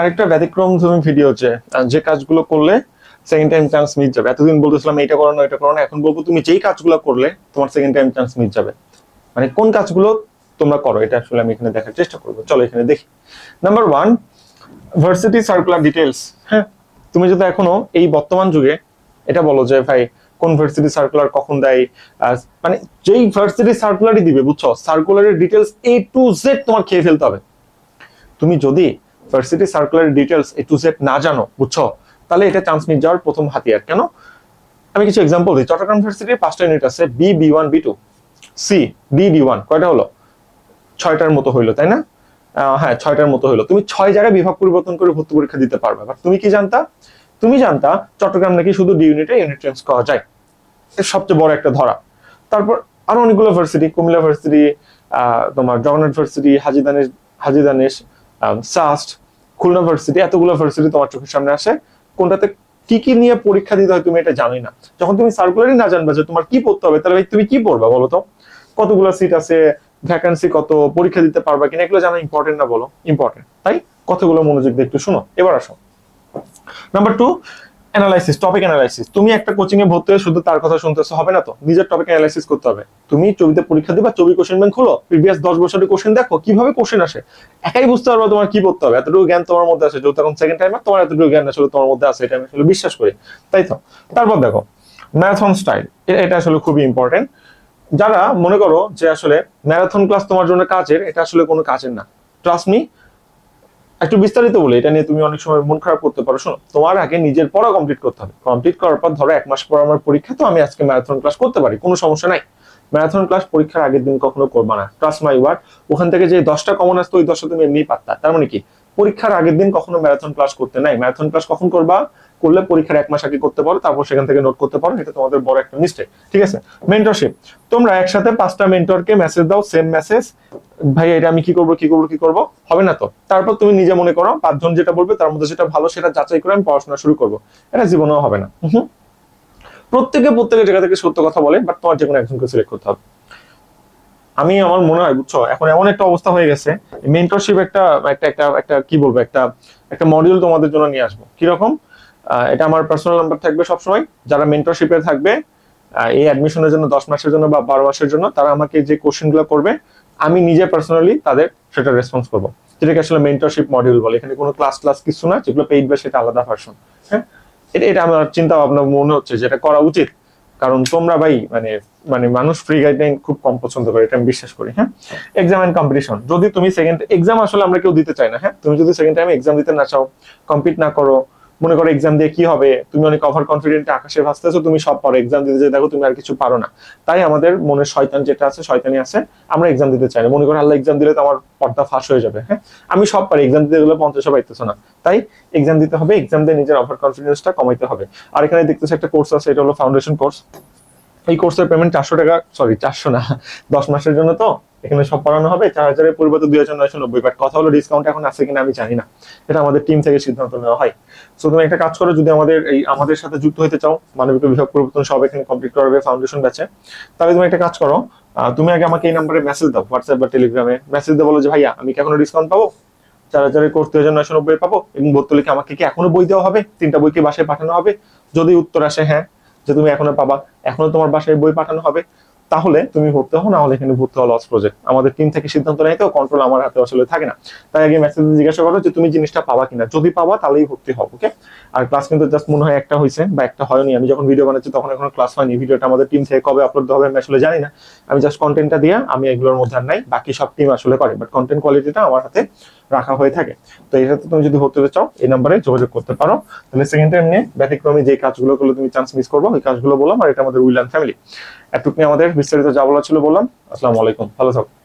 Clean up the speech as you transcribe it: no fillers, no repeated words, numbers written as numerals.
আরেকটা ব্যতিক্রম তুমি ভিডিও যে কাজগুলো করলে সেকেন্ড টাইম চান্স মিস যাবে। এতদিন বলতেছিলাম এটা করো না এটা করো না, এখন বলবো তুমি যেই কাজগুলো করলে তোমার সেকেন্ড টাইম চান্স মিস যাবে, মানে কোন কাজগুলো তোমরা করো এটা আসলে আমি এখানে দেখার চেষ্টা করবো। চলো এখানে দেখি। Number one, varsity circular details. হ্যাঁ, তুমি যদি এখনো এই বর্তমান যুগে এটা বলো যে ভাই কোন ভার্সিটি সার্কুলার কখন দেয়, মানে যেই ভার্সিটি সার্কুলারই দিবে বুঝছো, সার্কুলারের ডিটেলস A to Z তোমার খেয়ে ফেলতে হবে। তুমি যদি varsity circular details A to Z না জানো বুঝছো, তাহলে এটা চান্স মিস যাওয়ার প্রথম হাতিয়ার। কেন? আমি কিছু এক্সাম্পল দিই। চট্টগ্রাম ভার্সিটির 5টা ইউনিট আছে, B1B2 C D D1, কয়টা হলো? 6টার মতো হইলো, তাই না? হ্যাঁ 6টার মতো হইলো। তুমি 6 জায়গায় বিভাগ পরিবর্তন করে ভর্তি পরীক্ষা দিতে পারবে। বাট তুমি কি জানতা? তুমি জানতা চট্টগ্রাম নাকি শুধু ডি ইউনিটে ইউনিট চেঞ্জ করা যায়, এর সবচেয়ে বড় একটা ধরা। তারপর আরো অনেকগুলো ভার্সিটি, কুমিল্লা ভার্সিটি, তোমার জগন্নাথ ভার্সিটি, হাজী দানেশ, সাস্ট, খুলনা ভার্সিটি, এতগুলো ভার্সিটি তোমার চোখের সামনে আসে। কোনটাতে কি কি নিয়ে পরীক্ষা দিতে হয় তুমি এটা জানোই না। যখন তুমি সার্কুলারই না জানবা যে তোমার কি পড়তে হবে, তাহলে তুমি কি পড়বা বলো তো? কতগুলো সিট আছে, ভ্যাকান্সি কত, পরীক্ষা দিতে পারবা কিনা, এগুলো জানা ইম্পর্টেন্ট না বলো? ইম্পর্টেন্ট। তাই কতগুলো মনোযোগ দিয়ে একটু শোনো। এবার আসো number two, analysis, topic analysis. তুমি একটা কোচিং এ ভর্তি হয়ে শুধু তার কথা শুনতেছো হবে না তো, নিজের টপিক অ্যানালাইসিস করতে হবে। তুমি চবিতে পরীক্ষা দিবা, চবি কোশ্চেন ব্যাংক খুলো, প্রিভিয়াস 10 বছরের কোশ্চেন দেখো কিভাবে কোশ্চেন আসে, একাই বুঝতে পারবা তোমার কি পড়তে হবে। এতটুকু জ্ঞান তোমার মধ্যে আছে, যেহেতু এখন সেকেন্ড টাইমার, তোমার এতটুকু জ্ঞান আসলে তোমার মধ্যে আছে, এটা আমি আসলে বিশ্বাস করি। তাই তো? তারপর দেখো ম্যারাথন স্টাইল, এটা আসলে খুবই ইম্পর্টেন্ট। যারা মনে করো যে আসলে ম্যারাথন ক্লাস তোমার জন্য কাজের, এটা আসলে কোনো কাজের না। ট্রাস্ট মি, একটু বিস্তারিত বলে এটা নিয়ে তুমি অনেক সময় মন খারাপ করতে পারো। শোনো, তোমার আগে নিজের পড়া কমপ্লিট করতে হবে। কমপ্লিট করার পর ধরো 1 মাস পর আমার পরীক্ষা, তো আমি আজকে ম্যারাথন ক্লাস করতে পারি, কোনো সমস্যা নাই। ম্যারাথন ক্লাস পরীক্ষার আগের দিন কখনো করবা না, ট্রাস্ট মাই ওয়ার্ড। ওখান থেকে যে 10টা কমন আসতো ওই 10টা তুমি এমনিই পারতা। তার মানে কি, পরীক্ষার আগের দিন কখনো ম্যারাথন ক্লাস করতে নাই। ম্যারাথন ক্লাস কখন করবা? করলে পরীক্ষার 1 মাস আগে করতে পারো, তারপর সেখান থেকে নোট করতে পারো। এটা তোমাদের বড় একটা মিস্টেক, ঠিক আছে? মেন্টরশিপ, তোমরা একসাথে 5টা মেন্টরকে মেসেজ দাও, সেম মেসেজ, ভাই এটা আমি কি করব কি করব কি করব, হবে না তো? তারপর তুমি নিজে মনে করো 5 জন যেটা বলবে তার মধ্যে যেটা ভালো সেটা যাচাই করে আমি পড়াশোনা শুরু করব। এটা জীবনেও হবে না। প্রত্যেকের জায়গা থেকে সত্য কথা বলে, বাট তোমার যে কোনো একজনকে সিলেক্ট করতে হবে। আমি আমার মনে হয় বুঝছো, এখন এমন একটা অবস্থা হয়ে গেছে, মেন্টরশিপ একটা একটা একটা একটা কি বলবো, একটা একটা মডিউল তোমাদের জন্য নিয়ে আসবো। কিরকম? এটা আমার পার্সোনাল নাম্বার থাকবে সবসময়। যারা মেন্টরশিপে থাকবে এই অ্যাডমিশনের জন্য 10 মাসের জন্য বা 12 মাসের জন্য, তারা আমাকে যে কোশ্চেন গুলো করবে আমি নিজে পার্সোনালি তাদের সেটা রেসপন্স করবো, যেটাকে আসলে মেন্টরশিপ মডিউল বলে। এখানে কোনো ক্লাস কিছু না, যেগুলো পেইড বা সেটা আলাদা ভার্সন। হ্যাঁ, এটা আমার চিন্তা ভাবনা মনে হচ্ছে যেটা করা উচিত। কারণ তোমরা ভাই মানে মানে মানুষ ফ্রি গাইডলাইন খুব কম পছন্দ করে, এটা আমি বিশ্বাস করি। হ্যাঁ, এক্সাম এন্ড কম্পিটিশন, যদি তুমি সেকেন্ড এক্সাম আসলে আমরা কেউ দিতে চাই না। হ্যাঁ, তুমি যদি সেকেন্ড টাইম এক্সাম দিতে না চাও, কমপ্লিট না করো, মনে করো এক্সাম দিয়ে কি হবে, তুমি অনেক ওভার কনফিডেন্ট আকাশে ভাসতেছো, তুমি সব পারো, এক্সাম দিতে যে দেখো তুমি আর কিছু পারো না। তাই আমাদের মনে শয়তান যেটা আছে, শয়তানি আছে, আমরা এক্সাম দিতে চাই না। মনে করো আল্লাহ এক্সাম দিলে তো আমার পর্দা ফাঁস হয়ে যাবে। হ্যাঁ, আমি সব পারি, এক্সাম দিতে গেলে 50 পাইতেছো না। তাই এক্সাম দিতে হবে, এক্সাম দিয়ে নিজের ওভার কনফিডেন্সটা কমাইতে হবে। আর এখানে দেখতেছো একটা কোর্স আছে, এটা হলো ফাউন্ডেশন কোর্স। এই কোর্সের পেমেন্ট 400 টাকা, সরি 400 না, 10 মাসের জন্য। তো এখানে সব পড়ানো হবে 4000-এর পরিবর্তে 2990। বাট কথা হলো ডিসকাউন্ট এখন আছে কিনা আমি জানি না, এটা আমাদের টিম থেকে সিদ্ধান্ত নেওয়া হয়। সো তুমি একটা কাজ করো, যদি আমাদের সাথে যুক্ত হতে চাও, মানবিক বিভাগ পরিবর্তন সব এখানে কমপ্লিট করবে ফাউন্ডেশন ব্যাচে, তাহলে তুমি একটা কাজ করো, তুমি আগে আমাকে এই নাম্বারে মেসেজ দাও, হোয়াটসঅ্যাপ বা টেলিগ্রামে মেসেজ দিয়ে বলো যে ভাইয়া আমি কি এখনো ডিসকাউন্ট পাবো, 4000-এর কোর্স 2990 পাবো, এবং ভর্তি লিখে আমাকে কি এখনো বই দেওয়া হবে, 3টা বই কি বাসায় পাঠানো হবে? যদি উত্তর আসে হ্যাঁ, যে তুমি এখনো পাবা, এখনো তোমার বাসায় বই পাঠানো হবে, তাহলে তুমি ভর্তি হও, না হলে এখানে ভর্তি হওয়া লস প্রজেক্ট। আমাদের টিম থেকে সিদ্ধান্ত নেয়, তো কন্ট্রোল আমার হাতে আসলে থাকে না। তাই আগে মেসেজ জিজ্ঞাসা করো যে তুমি জিনিসটা পাবা কিনা, যদি পাবা তাহলেই ভর্তি হও। ওকে? আর ক্লাস কিন্তু জাস্ট মনে হয় একটা হয়েছে বা একটা হয়নি, আমি যখন ভিডিও বানাচ্ছি তখন এখনো ক্লাস হয়নি। ভিডিওটা আমাদের টিম থেকে কবে আপলোড হবে আমি আসলে জানি না। আমি জাস্ট কন্টেন্টটা দিয়ে, আমি এগুলোর মধ্যে আর নাই, বাকি সব টিম আসলে করে, বাট কন্টেন্ট কোয়ালিটিটা আমার হাতে রাখা হয়ে থাকে। তো এই সাথে তুমি যদি ভর্তি হতে চাও এই নাম্বারে যোগাযোগ করতে পারো। তাহলে সেকেন্ড টাইম নিয়ে ব্যতিক্রমী যে কাজগুলো করলে তুমি চান্স মিস করবো, ওই কাজগুলো বললাম। আর এটা আমাদের উইল অ্যান্ড ফ্যামিলি। এতটুকু আমাদের বিস্তারিত যা বলা ছিল বললাম। আসসালামু আলাইকুম, ভালো থাকো।